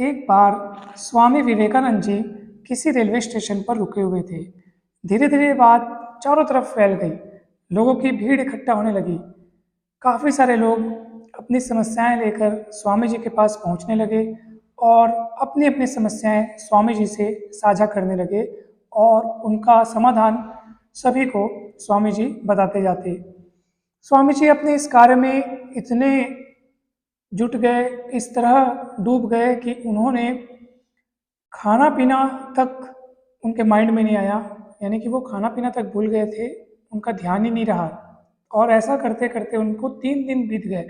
एक बार स्वामी विवेकानंद जी किसी railway station पर रुके हुए थे। धीरे धीरे बात चारों तरफ फैल गई। लोगों की भीड़ इकट्ठा होने लगी। काफ़ी सारे लोग अपनी समस्याएं लेकर स्वामी जी के पास पहुंचने लगे और अपनी अपनी समस्याएं स्वामी जी से साझा करने लगे और उनका समाधान सभी को स्वामी जी बताते जाते। स्वामी जी अपने इस कार्य में इतने जुट गए, इस तरह डूब गए कि उन्होंने खाना पीना तक उनके माइंड में नहीं आया। यानी कि वो खाना पीना तक भूल गए थे, उनका ध्यान ही नहीं रहा। और ऐसा करते करते उनको 3 दिन बीत गए।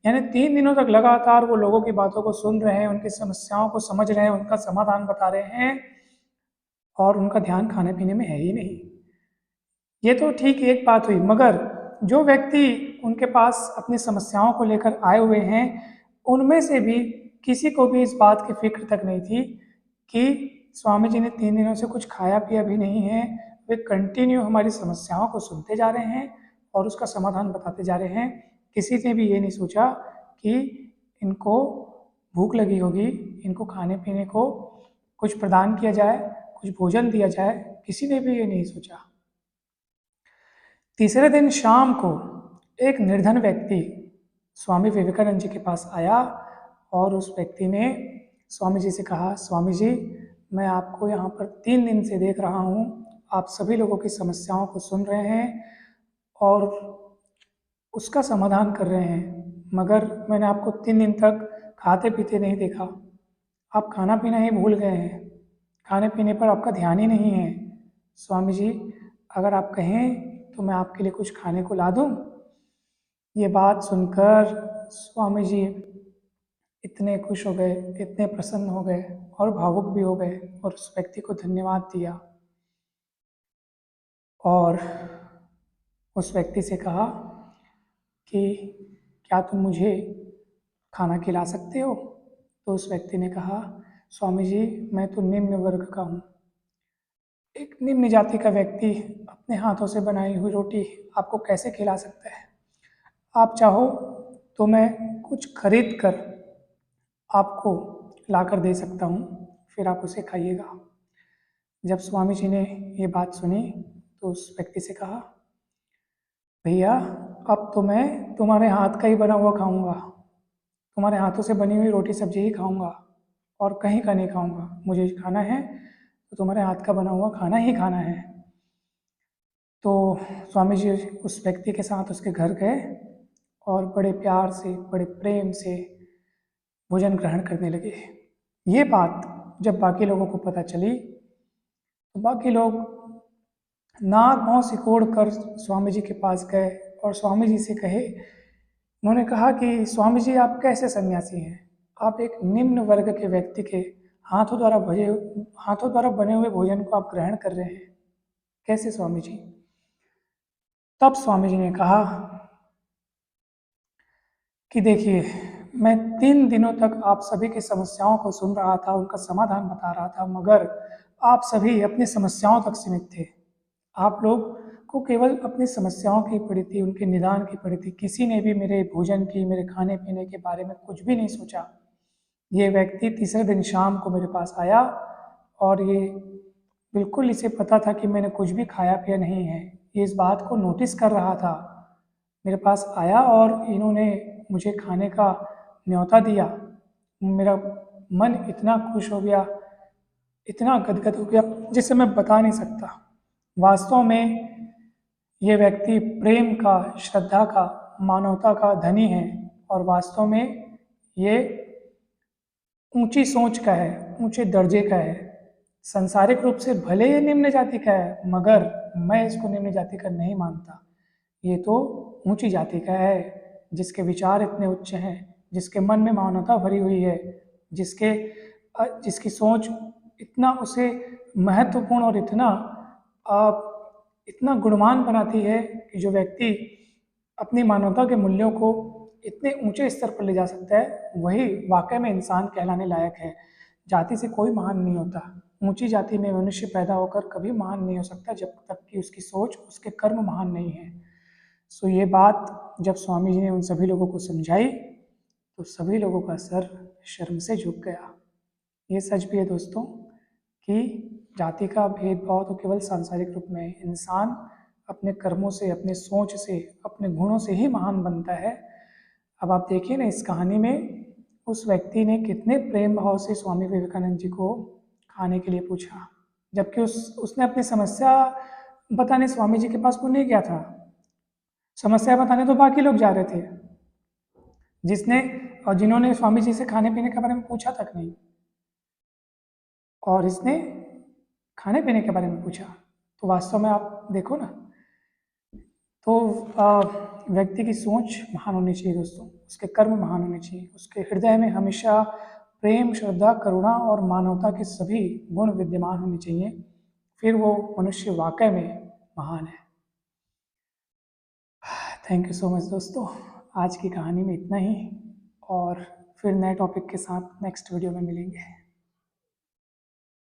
यानी 3 दिनों तक लगातार वो लोगों की बातों को सुन रहे हैं, उनकी समस्याओं को समझ रहे हैं, उनका समाधान बता रहे हैं और उनका ध्यान खाने पीने में है ही नहीं। ये तो ठीक एक बात हुई, मगर जो व्यक्ति उनके पास अपनी समस्याओं को लेकर आए हुए हैं, उनमें से भी किसी को भी इस बात की फिक्र तक नहीं थी कि स्वामी जी ने 3 दिनों से कुछ खाया पिया भी नहीं है। वे कंटिन्यू हमारी समस्याओं को सुनते जा रहे हैं और उसका समाधान बताते जा रहे हैं। किसी ने भी ये नहीं सोचा कि इनको भूख लगी होगी, इनको खाने पीने को कुछ प्रदान किया जाए, कुछ भोजन दिया जाए, किसी ने भी ये नहीं सोचा। तीसरे दिन शाम को एक निर्धन व्यक्ति स्वामी विवेकानंद जी के पास आया और उस व्यक्ति ने स्वामी जी से कहा, स्वामी जी, मैं आपको यहाँ पर 3 दिन से देख रहा हूँ, आप सभी लोगों की समस्याओं को सुन रहे हैं और उसका समाधान कर रहे हैं, मगर मैंने आपको 3 दिन तक खाते पीते नहीं देखा। आप खाना पीना ही भूल गए हैं, खाने पीने पर आपका ध्यान ही नहीं है। स्वामी जी, अगर आप कहें तो मैं आपके लिए कुछ खाने को ला दूं। ये बात सुनकर स्वामी जी इतने खुश हो गए, इतने प्रसन्न हो गए और भावुक भी हो गए और उस व्यक्ति को धन्यवाद दिया और उस व्यक्ति से कहा कि क्या तुम मुझे खाना खिला सकते हो। तो उस व्यक्ति ने कहा, स्वामी जी, मैं तो निम्न वर्ग का हूँ। एक निम्न जाति का व्यक्ति अपने हाथों से बनाई हुई रोटी आपको कैसे खिला सकता है। आप चाहो तो मैं कुछ खरीद कर आपको ला कर दे सकता हूँ, फिर आप उसे खाइएगा। जब स्वामी जी ने ये बात सुनी तो उस व्यक्ति से कहा, भैया, अब तो मैं तुम्हारे हाथ का ही बना हुआ खाऊंगा, तुम्हारे हाथों से बनी हुई रोटी सब्जी ही खाऊंगा और कहीं का नहीं खाऊंगा। मुझे खाना है तो तुम्हारे हाथ का बना हुआ खाना ही खाना है। तो स्वामी जी उस व्यक्ति के साथ उसके घर गए और बड़े प्यार से, बड़े प्रेम से भोजन ग्रहण करने लगे। ये बात जब बाकी लोगों को पता चली तो बाकी लोग नाक भौं सिकोड़ कर स्वामी जी के पास गए और स्वामी जी से कहे, उन्होंने कहा कि स्वामी जी, आप कैसे सन्यासी हैं, आप एक निम्न वर्ग के व्यक्ति के हाथों द्वारा बने हुए भोजन को आप ग्रहण कर रहे हैं, कैसे स्वामी जी। तब स्वामी जी ने कहा कि देखिए, मैं 3 दिनों तक आप सभी की समस्याओं को सुन रहा था, उनका समाधान बता रहा था, मगर आप सभी अपनी समस्याओं तक सीमित थे। आप लोग को केवल अपनी समस्याओं की पड़ी थी, उनके निदान की पड़ी थी। किसी ने भी मेरे भोजन की, मेरे खाने पीने के बारे में कुछ भी नहीं सोचा। ये व्यक्ति तीसरे दिन शाम को मेरे पास आया और ये बिल्कुल इसे पता था कि मैंने कुछ भी खाया पिया नहीं है। ये इस बात को नोटिस कर रहा था, मेरे पास आया और इन्होंने मुझे खाने का न्योता दिया। मेरा मन इतना खुश हो गया, इतना गदगद हो गया, जिसे मैं बता नहीं सकता। वास्तव में ये व्यक्ति प्रेम का, श्रद्धा का, मानवता का धनी है और वास्तव में ये ऊंची सोच का है, ऊंचे दर्जे का है। सांसारिक रूप से भले ये निम्न जाति का है, मगर मैं इसको निम्न जाति का नहीं मानता। ये तो ऊंची जाति का है, जिसके विचार इतने उच्च हैं, जिसके मन में मानवता भरी हुई है, जिसकी सोच इतना उसे महत्वपूर्ण और इतना गुणवान बनाती है कि जो व्यक्ति अपनी मानवता के मूल्यों को इतने ऊंचे स्तर पर ले जा सकता है, वही वाकई में इंसान कहलाने लायक है। जाति से कोई महान नहीं होता। ऊंची जाति में मनुष्य पैदा होकर कभी महान नहीं हो सकता जब तक कि उसकी सोच, उसके कर्म महान नहीं है। सो ये बात जब स्वामी जी ने उन सभी लोगों को समझाई तो सभी लोगों का सर शर्म से झुक गया। ये सच भी है दोस्तों कि जाति का भेदभाव तो केवल सांसारिक रूप में है। इंसान अपने कर्मों से, अपने सोच से, अपने गुणों से ही महान बनता है। अब आप देखिए ना, इस कहानी में उस व्यक्ति ने कितने प्रेम भाव से स्वामी विवेकानंद जी को खाने के लिए पूछा, जबकि उसने अपनी समस्या बताने स्वामी जी के पास को नहीं गया था। समस्या बताने तो बाकी लोग जा रहे थे, जिसने और जिन्होंने स्वामी जी से खाने पीने के बारे में पूछा तक नहीं, और इसने खाने पीने के बारे में पूछा। तो वास्तव में आप देखो ना, तो व्यक्ति की सोच महान होनी चाहिए दोस्तों, उसके कर्म महान होने चाहिए, उसके हृदय में हमेशा प्रेम, श्रद्धा, करुणा और मानवता के सभी गुण विद्यमान होने चाहिए, फिर वो मनुष्य वाकई में महान है। थैंक यू सो मच दोस्तों, आज की कहानी में इतना ही, और फिर नए टॉपिक के साथ नेक्स्ट वीडियो में मिलेंगे।